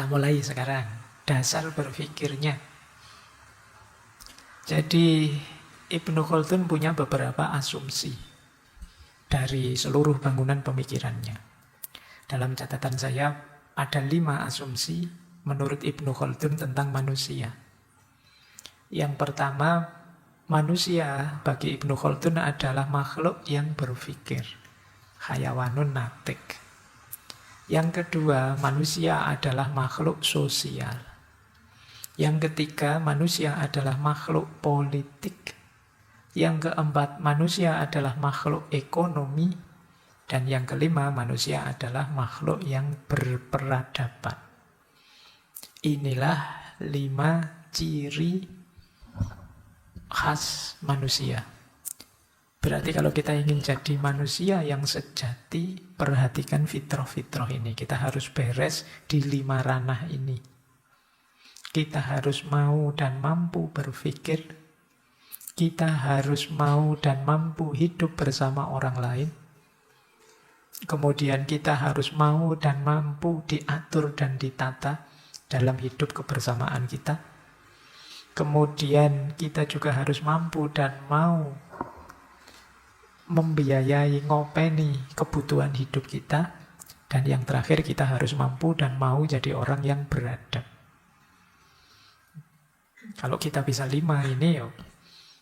Kita mulai sekarang. Dasar berpikirnya. Jadi Ibnu Khaldun punya beberapa asumsi dari seluruh bangunan pemikirannya. Dalam catatan saya ada 5 asumsi menurut Ibnu Khaldun tentang manusia. Yang pertama, manusia bagi Ibnu Khaldun adalah makhluk yang berpikir. Hayawanun natik. Yang kedua, manusia adalah makhluk sosial. Yang ketiga, manusia adalah makhluk politik. Yang keempat, manusia adalah makhluk ekonomi. Dan yang kelima, manusia adalah makhluk yang berperadaban. Inilah 5 ciri khas manusia. Berarti kalau kita ingin jadi manusia yang sejati, perhatikan fitrah-fitrah ini. Kita harus beres di 5 ranah ini. Kita harus mau dan mampu berpikir. Kita harus mau dan mampu hidup bersama orang lain. Kemudian kita harus mau dan mampu diatur dan ditata dalam hidup kebersamaan kita. Kemudian kita juga harus mampu dan mau membiayai, ngopeni kebutuhan hidup kita. Dan yang terakhir, kita harus mampu dan mau jadi orang yang beradab. Kalau kita bisa 5 ini,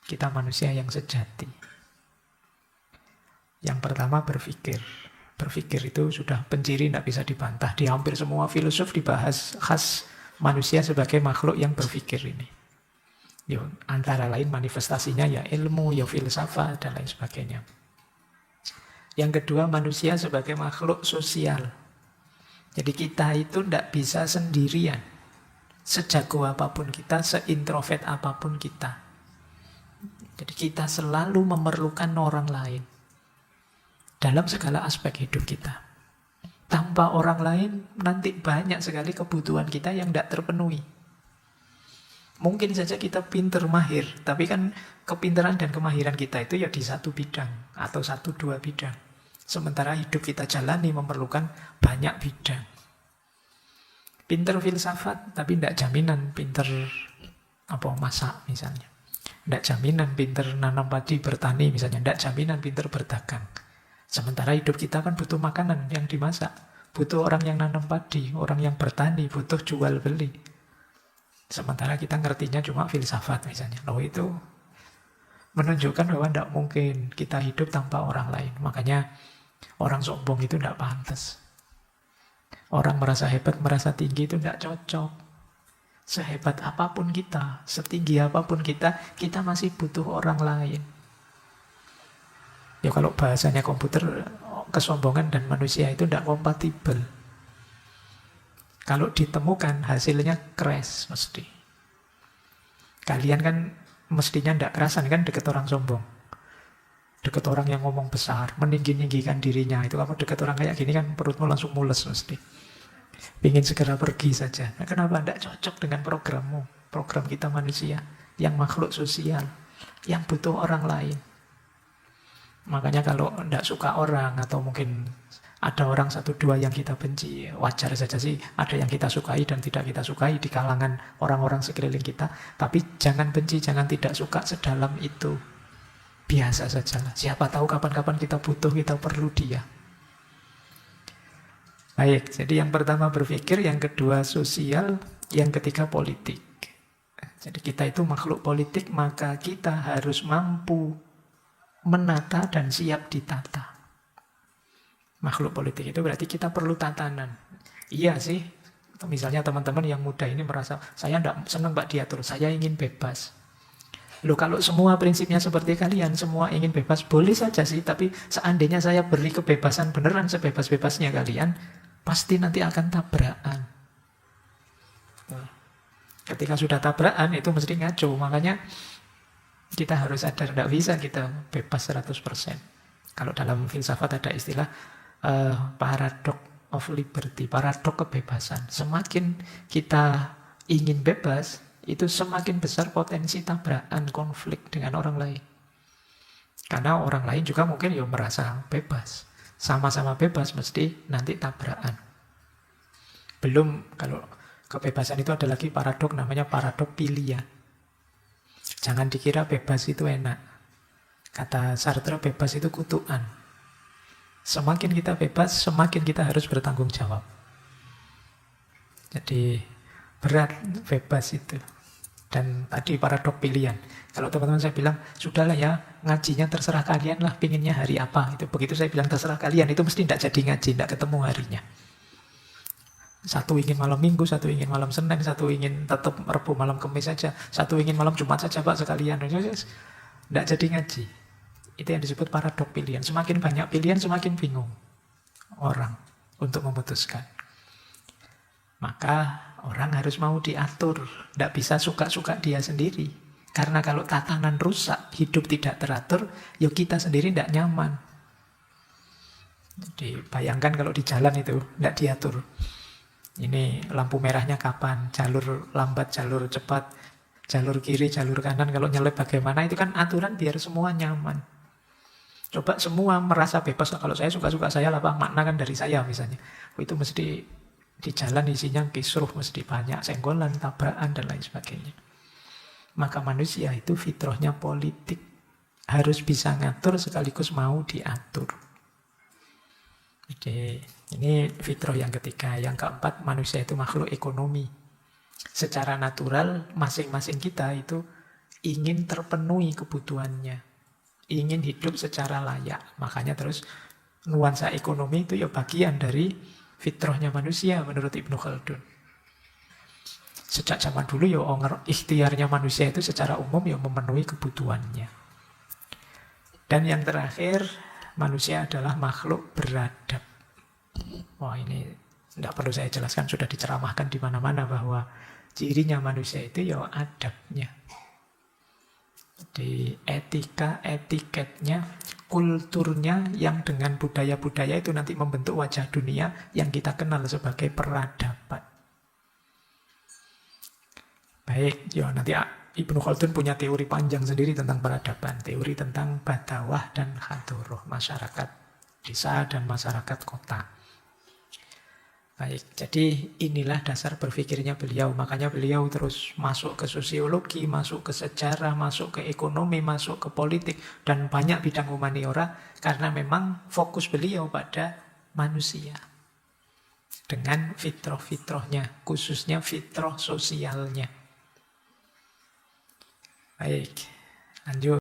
kita manusia yang sejati. Yang pertama, berpikir. Berpikir itu sudah penciri, tidak bisa dibantah. Di hampir semua filosof dibahas khas manusia sebagai makhluk yang berpikir ini. Antara lain manifestasinya ya ilmu, ya filsafat, dan lain sebagainya. Yang kedua, manusia sebagai makhluk sosial. Jadi kita itu tidak bisa sendirian. Sejago apapun kita, seintrovert apapun kita. Jadi kita selalu memerlukan orang lain. Dalam segala aspek hidup kita. Tanpa orang lain, nanti banyak sekali kebutuhan kita yang tidak terpenuhi. Mungkin saja kita pinter mahir, tapi kan kepintaran dan kemahiran kita itu ya di satu bidang atau 1-2 bidang. Sementara hidup kita jalani memerlukan banyak bidang. Pinter filsafat, tapi tidak jaminan pinter masak misalnya. Tidak jaminan pinter nanam padi, bertani misalnya. Tidak jaminan pinter berdagang. Sementara hidup kita kan butuh makanan yang dimasak. Butuh orang yang nanam padi, orang yang bertani, butuh jual beli. Sementara kita ngertinya cuma filsafat misalnya. Itu menunjukkan bahwa tidak mungkin kita hidup tanpa orang lain. Makanya orang sombong itu tidak pantas. Orang merasa hebat, merasa tinggi itu tidak cocok. Sehebat apapun kita, setinggi apapun kita masih butuh orang lain. Ya kalau bahasanya komputer, kesombongan dan manusia itu tidak kompatibel. Kalau ditemukan hasilnya crash mesti. Kalian kan mestinya tidak kerasan kan deket orang sombong. Deket orang yang ngomong besar, meninggi-ninggikan dirinya. Itu kamu deket orang kayak gini kan perutmu langsung mules mesti. Ingin segera pergi saja. Nah, kenapa tidak cocok dengan programmu? Program kita manusia yang makhluk sosial, yang butuh orang lain. Makanya kalau tidak suka orang atau mungkin ada orang 1-2 yang kita benci, wajar saja sih ada yang kita sukai dan tidak kita sukai di kalangan orang-orang sekeliling kita. Tapi jangan benci, jangan tidak suka sedalam itu. Biasa sajalah. Siapa tahu kapan-kapan kita butuh, kita perlu dia. Baik, jadi yang pertama berpikir, yang kedua sosial, yang ketiga politik. Jadi kita itu makhluk politik, maka kita harus mampu menata dan siap ditata. Makhluk politik itu berarti kita perlu tatanan. Iya sih, misalnya teman-teman yang muda ini merasa, saya tidak senang Pak diatur, saya ingin bebas. Loh kalau semua prinsipnya seperti kalian, semua ingin bebas, boleh saja sih, tapi seandainya saya beri kebebasan beneran sebebas-bebasnya kalian, pasti nanti akan tabrakan. Ketika sudah tabrakan, itu mesti ngaco. Makanya kita harus sadar, tidak bisa kita bebas 100%. Kalau dalam filsafat ada istilah paradox of liberty, paradok kebebasan. Semakin kita ingin bebas, itu semakin besar potensi tabrakan, konflik dengan orang lain. Karena orang lain juga mungkin ya merasa bebas. Sama-sama bebas mesti nanti tabrakan. Belum kalau Kebebasan itu ada lagi paradok, namanya paradok pilia. Jangan dikira bebas itu enak. Kata Sartre, bebas itu kutukan. Semakin kita bebas, semakin kita harus bertanggung jawab. Jadi berat bebas itu. Dan tadi paradok pilihan. Kalau teman-teman saya bilang, sudahlah ya, ngajinya terserah kalian lah, pinginnya hari apa. Itu begitu saya bilang terserah kalian, itu mesti tidak jadi ngaji, tidak ketemu harinya. Satu ingin malam Minggu, satu ingin malam Senin, satu ingin tetap Rabu malam Kamis saja, satu ingin malam Jumat saja Pak sekalian. Tidak jadi ngaji. Itu yang disebut paradok pilihan. Semakin banyak pilihan, semakin bingung orang untuk memutuskan. Maka orang harus mau diatur. Tidak bisa suka-suka dia sendiri. Karena kalau tatanan rusak, hidup tidak teratur, ya kita sendiri tidak nyaman. Jadi bayangkan kalau di jalan itu tidak diatur. Ini lampu merahnya kapan, jalur lambat, jalur cepat, jalur kiri, jalur kanan, kalau nyelip bagaimana, itu kan aturan biar semua nyaman. Coba semua merasa bebas, kalau saya suka-suka saya lah Pak, makna kan dari saya misalnya. Itu mesti di jalan isinya kisruh, mesti banyak senggolan, tabrakan, dan lain sebagainya. Maka manusia itu fitrahnya politik. Harus bisa ngatur sekaligus mau diatur. Jadi ini fitrah yang ketiga. Yang keempat, manusia itu makhluk ekonomi. Secara natural, masing-masing kita itu ingin terpenuhi kebutuhannya. Ingin hidup secara layak. Makanya terus nuansa ekonomi itu ya bagian dari fitrahnya manusia menurut Ibnu Khaldun. Sejak zaman dulu ya ikhtiarnya manusia itu secara umum ya memenuhi kebutuhannya. Dan yang terakhir, manusia adalah makhluk beradab. Wah, ini tidak perlu saya jelaskan, sudah diceramahkan di mana-mana bahwa cirinya manusia itu ya adabnya. Jadi etika, etiketnya, kulturnya yang dengan budaya-budaya itu nanti membentuk wajah dunia yang kita kenal sebagai peradaban. Baik, ya nanti Ibnu Khaldun punya teori panjang sendiri tentang peradaban. Teori tentang badawah dan khadoroh, masyarakat desa dan masyarakat kota. Baik, jadi inilah dasar berpikirnya beliau. Makanya beliau terus masuk ke sosiologi, masuk ke sejarah, masuk ke ekonomi, masuk ke politik, dan banyak bidang humaniora, karena memang fokus beliau pada manusia. Dengan fitrah-fitrahnya, khususnya fitrah sosialnya. Baik, lanjut.